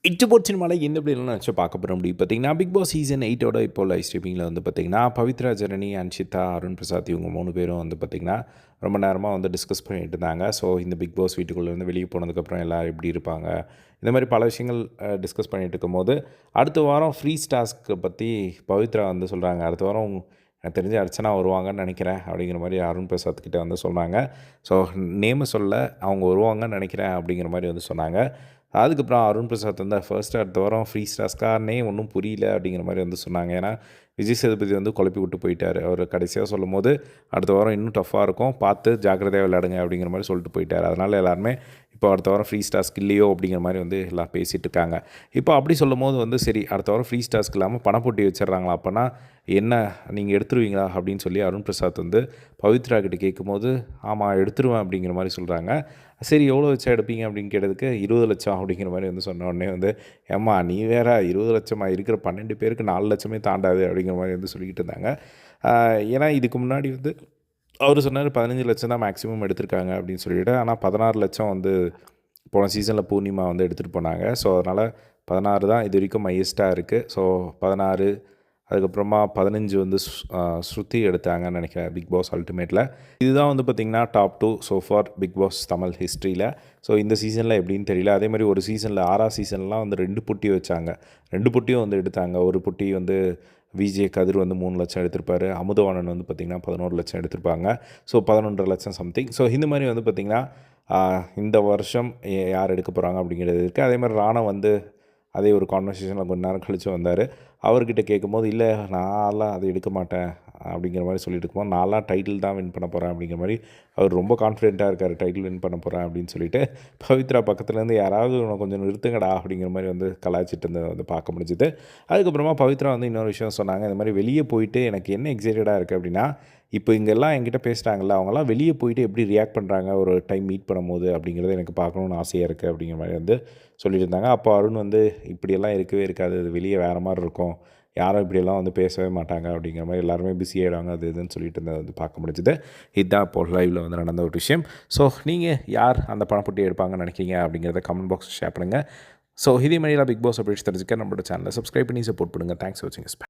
இட்டுபோட் சினிமாவில் எந்த பிள்ளைலாம் வச்சு பார்க்க போகிற முடியும் பார்த்தீங்கன்னா, பிக் பாஸ் சீசன் 8ஓட இப்போ லைவ் ஸ்ட்ரீமிங்கில் வந்து பார்த்தீங்கன்னா, பவித்ரா, ஜனனி, அன்ஷிதா, அருண் பிரசாத் இவங்க 3 பேரும் வந்து பார்த்திங்கன்னா, ரொம்ப நேரமாக வந்து டிஸ்கஸ் பண்ணிட்டு இருந்தாங்க. ஸோ இந்த பிக் பாஸ் வீட்டுக்குள்ளேருந்து வெளியே போனதுக்கப்புறம் எல்லோரும் எப்படி இருப்பாங்க, இந்த மாதிரி பல விஷயங்கள் டிஸ்கஸ் பண்ணிகிட்டு இருக்கும்போது, அடுத்த வாரம் ஃப்ரீஸ் டாஸ்க்கை பற்றி பவித்ரா வந்து சொல்கிறாங்க. அடுத்த வாரம் எனக்கு தெரிஞ்சு அர்ச்சனா வருவாங்கன்னு நினைக்கிறேன் அப்படிங்கிற மாதிரி அருண் பிரசாத் கிட்டே வந்து சொன்னாங்க. ஸோ நேமை சொல்ல அவங்க வருவாங்கன்னு நினைக்கிறேன் அப்படிங்கிற மாதிரி வந்து சொன்னாங்க. அதுக்கப்புறம் அருண் பிரசாத் வந்து ஃபர்ஸ்ட்டு அடுத்த வாரம் ஃப்ரீ ஸ்டாஸ்காரனே ஒன்றும் புரியல அப்படிங்கிற மாதிரி வந்து சொன்னாங்க. ஏன்னா விஜய் சேதுபதி வந்து குழப்பி விட்டு போயிட்டார். அவர் கடைசியாக சொல்லும் போது அடுத்த வாரம் இன்னும் டஃப்பாக இருக்கும், பார்த்து ஜாக்கிரதையாக விளையாடுங்க அப்படிங்கிற மாதிரி சொல்லிட்டு போயிட்டார். அதனால் எல்லாருமே இப்போ அடுத்த வாரம் ஃப்ரீ டாஸ்க் இல்லையோ அப்படிங்கிற மாதிரி வந்து எல்லாம் பேசிகிட்டு இருக்காங்க. இப்போ அப்படி சொல்லும் போது வந்து சரி அடுத்த வாரம் ஃப்ரீ டாஸ்க் இல்லாமல் பணப்போட்டி வச்சிடுறாங்களா, அப்போனா என்ன நீங்கள் எடுத்துருவீங்களா அப்படின்னு சொல்லி அருண் பிரசாத் வந்து பவித்ரா கிட்ட கேட்கும்போது ஆமாம் எடுத்துருவேன் அப்படிங்கிற மாதிரி சொல்கிறாங்க. சரி எவ்வளோ வச்சா எடுப்பீங்க அப்படின்னு கேட்டதுக்கு 20 லட்சம் அப்படிங்கிற மாதிரி வந்து சொன்ன உடனே வந்து ஏம்மா நீ வேற 20 லட்சமாக இருக்கிற 12 பேருக்கு 4 லட்சமே தாண்டாது அப்படிங்கிற மாதிரி வந்து சொல்லிக்கிட்டு இருந்தாங்க. ஏன்னா இதுக்கு முன்னாடி வந்து அவர் சொன்னார் 15 லட்சம் தான் மேக்ஸிமம் எடுத்திருக்காங்க அப்படின்னு சொல்லிட்டு. ஆனால் 16 லட்சம் வந்து போன சீசனில் பூர்ணிமா வந்து எடுத்துகிட்டு போனாங்க. ஸோ அதனால் 16 தான் இது வரைக்கும் ஹையஸ்ட்டாக இருக்குது. ஸோ 16 அதுக்கப்புறமா 15 வந்து ஸ்ருதி எடுத்தாங்கன்னு நினைக்கிறேன் பிக் பாஸ் அல்டிமேட்டில். இதுதான் வந்து பார்த்திங்கன்னா top 2 so far Bigg Boss Tamil ஹிஸ்ட்ரியில். ஸோ இந்த சீசனில் எப்படின்னு தெரியல. அதே மாதிரி ஒரு சீசனில் 6ஆம் சீசன்லாம் வந்து 2 புட்டி வச்சாங்க. 2 புட்டியும் வந்து எடுத்தாங்க. ஒரு புட்டி வந்து விஜே கதிர் வந்து 3 லட்சம் எடுத்திருப்பார். அமுதவாணன் வந்து பார்த்திங்கன்னா 11 லட்சம் எடுத்திருப்பாங்க. ஸோ 11.5 லட்சம் சம்திங். ஸோ இந்த மாதிரி வந்து பார்த்திங்கன்னா இந்த வருஷம் யார் எடுக்க போகிறாங்க அப்படிங்கிறது இருக்குது. அதே மாதிரி ராணா வந்து அதே ஒரு கான்வர்சேஷனில் கொஞ்ச நேரம் கழித்து வந்தார். அவர்கிட்ட கேட்கும்போது இல்லை நான்லாம் அதை எடுக்க மாட்டேன் அப்படிங்கிற மாதிரி சொல்லிட்டு இருக்கும்போது நான்லாம் டைட்டில் தான் வின் பண்ண போகிறேன் அப்படிங்கிற மாதிரி அவர் ரொம்ப கான்ஃபிடென்ட்டாக இருக்கார். டைட்டில் வின் பண்ண போகிறேன் அப்படின்னு சொல்லிட்டு பவித்ரா பக்கத்துலேருந்து யாராவது உனக்கு கொஞ்சம் நிறுத்துங்கடா அப்படிங்கிற மாதிரி வந்து கலாய்ச்சிட்டு இருந்ததை வந்து பார்க்க முடிஞ்சுது. அதுக்கப்புறமா பவித்ரா வந்து இன்னொரு விஷயம் சொன்னாங்க. இந்த மாதிரி வெளியே போயிட்டு எனக்கு என்ன எக்ஸைட்டடாக இருக்குது அப்படின்னா, இப்போ இங்கெல்லாம் என்கிட்ட பேசுகிறாங்கல்ல, அவங்களாம் வெளியே போயிட்டு எப்படி ரியாக்ட் பண்ணுறாங்க ஒரு டைம் மீட் பண்ணும்போது அப்படிங்கிறத எனக்கு பார்க்கணுன்னு ஆசையாக இருக்குது அப்படிங்கிற மாதிரி வந்து சொல்லிட்டு இருந்தாங்க. அப்போ அருண் வந்து இப்படியெல்லாம் இருக்கவே இருக்காது, அது வெளியே வேறு மாதிரி இருக்கும், யாரும் இப்படியெல்லாம் வந்து பேசவே மாட்டாங்க அப்படிங்கிற மாதிரி எல்லாருமே பிஸி ஆகிடுவாங்க அது இதுன்னு சொல்லிட்டு இருந்தது வந்து பார்க்க முடிஞ்சுது. இதுதான் இப்போது லைவில் வந்து நடந்த ஒரு விஷயம். ஸோ நீங்கள் யார் அந்த பணப்பொட்டி எடுப்பாங்கன்னு நினைக்கிறீங்க அப்படிங்கிறத கமெண்ட் பாக்ஸ் ஷேர் பண்ணுங்கள். ஸோ இதே மாதிரிலாம் பிக் பாஸ் அப்டேட்ஸ் தெரிஞ்சுக்க நம்மளோட சேனலை சப்ஸ்கிரைப் பண்ணி சப்போர்ட் பண்ணுங்கள். தேங்க்ஸ் ஃபார் வாட்சிங்.